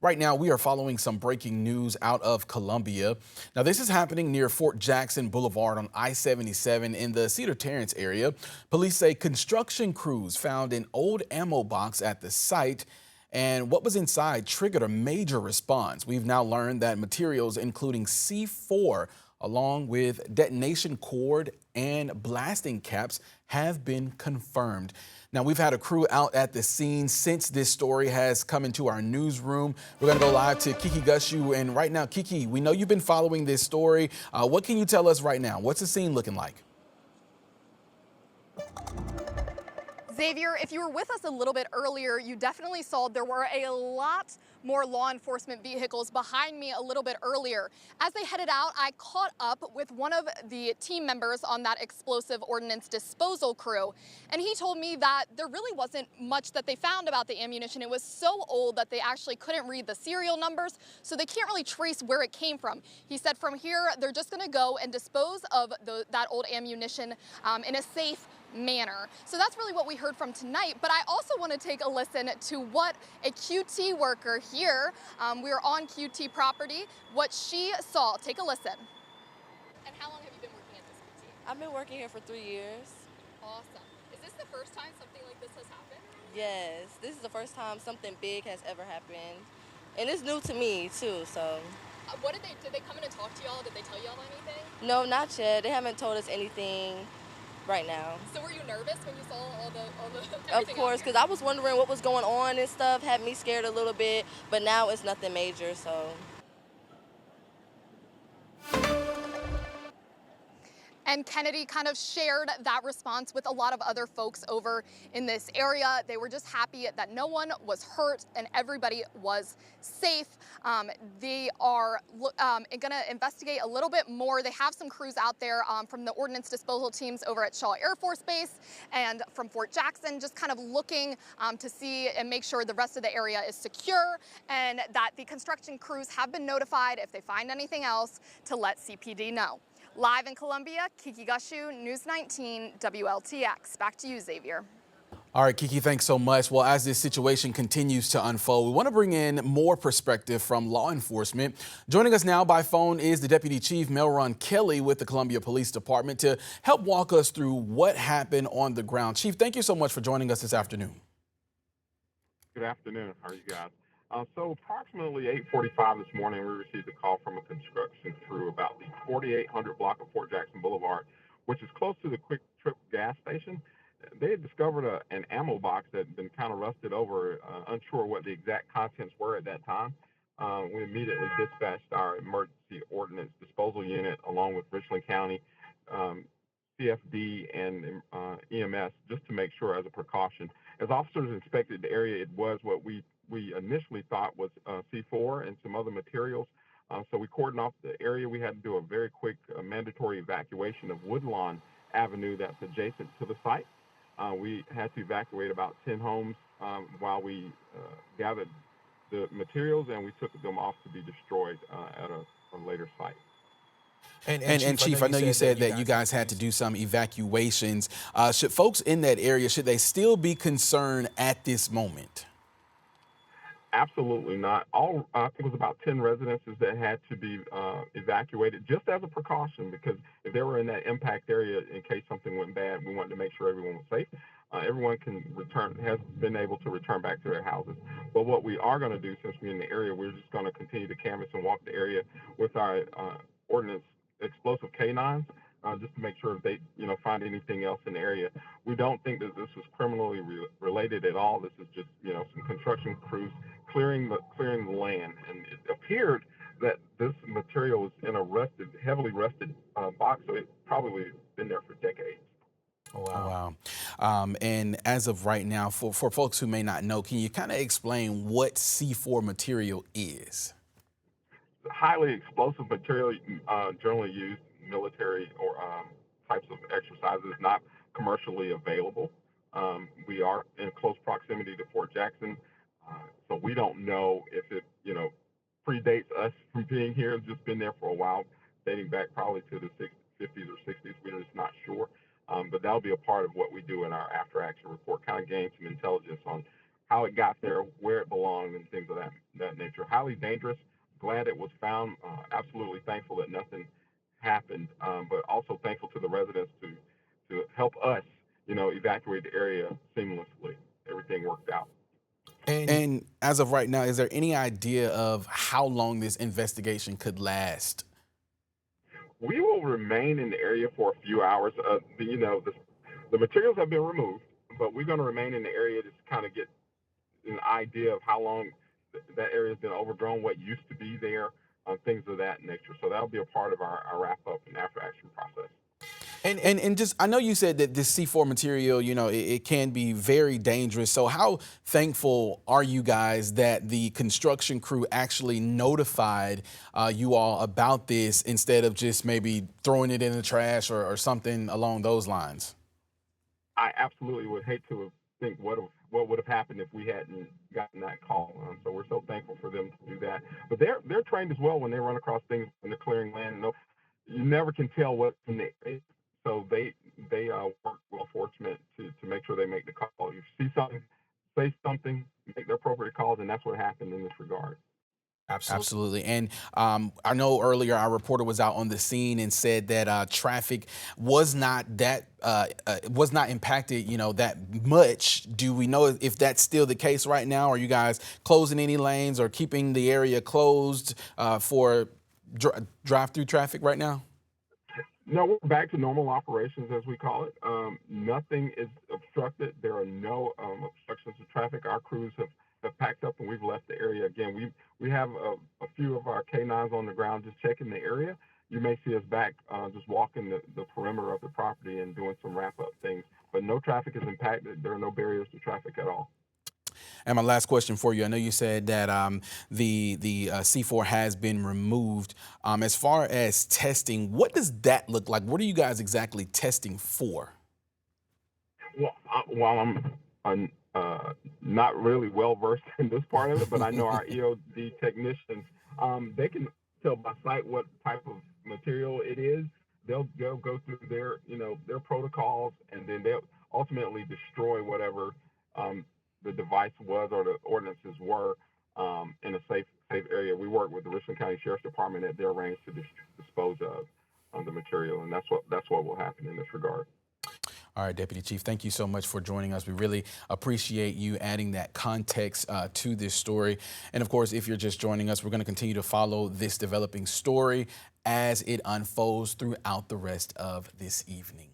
Right now, we are following some breaking news out of Columbia. Now, this is happening near Fort Jackson Boulevard on I-77 in the Cedar Terrace area. Police say construction crews found an old ammo box at the site, and what was inside triggered a major response. We've now learned that materials including C4 along with detonation cord and blasting caps have been confirmed. Now, we've had a crew out at the scene since this story has come into our newsroom. We're going to go live to Kiki Gushu. And right now, Kiki, we know you've been following this story. What can you tell us right now? What's the scene looking like? Xavier, if you were with us a little bit earlier, you definitely saw there were a lot more law enforcement vehicles behind me a little bit earlier. As they headed out, I caught up with one of the team members on that explosive ordnance disposal crew, and he told me that there really wasn't much that they found about the ammunition. It was so old that they actually couldn't read the serial numbers, so they can't really trace where it came from. He said from here, they're just going to go and dispose of that old ammunition in a safe manner. So that's really what we heard from tonight. But I also want to take a listen to what a QT worker here, we're on QT property, what she saw. Take a listen. And how long have you been working at this QT? I've been working here for 3 years. Awesome. Is this the first time something like this has happened? Yes, this is the first time something big has ever happened. And it's new to me too, so. Did they come in and talk to y'all? Did they tell y'all anything? No, not yet. They haven't told us anything right now. So were you nervous when you saw all the Of course, because I was wondering what was going on and stuff, had me scared a little bit, but now it's nothing major, so. And Kennedy kind of shared that response with a lot of other folks over in this area. They were just happy that no one was hurt and everybody was safe. They are going to investigate a little bit more. They have some crews out there from the ordnance disposal teams over at Shaw Air Force Base and from Fort Jackson, just kind of looking to see and make sure the rest of the area is secure and that the construction crews have been notified if they find anything else to let CPD know. Live in Columbia, Kiki Gushu, News 19, WLTX. Back to you, Xavier. All right, Kiki, thanks so much. Well, as this situation continues to unfold, we want to bring in more perspective from law enforcement. Joining us now by phone is the Deputy Chief Melron Kelly with the Columbia Police Department to help walk us through what happened on the ground. Chief, thank you so much for joining us this afternoon. Good afternoon. How are you guys? So approximately 8:45 this morning, we received a call from a construction crew about the 4800 block of Fort Jackson Boulevard, which is close to the Quick Trip gas station. They had discovered an ammo box that had been kind of rusted over, unsure what the exact contents were at that time. We immediately dispatched our emergency ordnance disposal unit along with Richland County, CFD, and EMS just to make sure as a precaution. As officers inspected the area, it was what we initially thought was C4 and some other materials. So we cordoned off the area. We had to do a very quick mandatory evacuation of Woodlawn Avenue that's adjacent to the site. We had to evacuate about 10 homes while we gathered the materials, and we took them off to be destroyed at a later site. And Chief, I know you said that you guys had to do some evacuations. Should folks in that area, should they still be concerned at this moment? Absolutely not. I think it was about 10 residences that had to be evacuated just as a precaution, because if they were in that impact area in case something went bad, we wanted to make sure everyone was safe. Everyone has been able to return back to their houses. But what we are going to do, since we're in the area, we're just going to continue to canvass and walk the area with our ordnance explosive canines, just to make sure if they, find anything else in the area. We don't think that this was criminally related at all. This is just, some construction crews clearing the land, and it appeared that this material was in a heavily rusted box, so it probably been there for decades. Oh, wow. And as of right now, for folks who may not know, can you kind of explain what C4 material is? Highly explosive material, generally used military or types of exercises, not commercially available. We are in close proximity to Fort Jackson, so we don't know if it, predates us from being here. It's just been there for a while, dating back probably to the 50s or 60s. We're just not sure. But that'll be a part of what we do in our after-action report, kind of gain some intelligence on how it got there, where it belonged, and things of that nature. Highly dangerous. Glad it was found. Absolutely thankful that nothing happened, but also thankful to the residents to help us, evacuate the area seamlessly. Everything worked out. And as of right now, is there any idea of how long this investigation could last? We will remain in the area for a few hours. The materials have been removed, but we're going to remain in the area to kind of get an idea of how long that area has been overgrown, what used to be there, things of that nature. So that'll be a part of our wrap up and after action process. And just I know you said that this C4 material, it can be very dangerous. So how thankful are you guys that the construction crew actually notified you all about this instead of just maybe throwing it in the trash or something along those lines? I absolutely would hate to think what would have happened if we hadn't gotten that call. So we're so thankful for them to do that. But they're trained as well when they run across things when they're clearing land. No, you never can tell what's in the area. So they work with enforcement to make sure they make the call. If you see something, say something, make the appropriate calls, and that's what happened in this regard. Absolutely. And I know earlier our reporter was out on the scene and said that traffic was not was not impacted, that much. Do we know if that's still the case right now? Are you guys closing any lanes or keeping the area closed for drive-through traffic right now? No, we're back to normal operations, as we call it. Nothing is obstructed. There are no obstructions to traffic. Our crews have packed up and we've left the area. Again, we have a few of our canines on the ground just checking the area. You may see us back just walking the perimeter of the property and doing some wrap-up things. But no traffic is impacted. There are no barriers to traffic at all. And my last question for you, I know you said that the C4 has been removed. As far as testing, what does that look like? What are you guys exactly testing for? Well, while I'm not really well versed in this part of it, but I know our EOD technicians, they can tell by sight what type of material it is. They'll go through their protocols, and then they'll ultimately destroy whatever the device was or the ordinances were in a safe area. We work with the Richland County Sheriff's Department at their range to dispose of the material, and that's what will happen in this regard. All right, Deputy Chief, thank you so much for joining us. We really appreciate you adding that context to this story. And of course, if you're just joining us, we're going to continue to follow this developing story as it unfolds throughout the rest of this evening.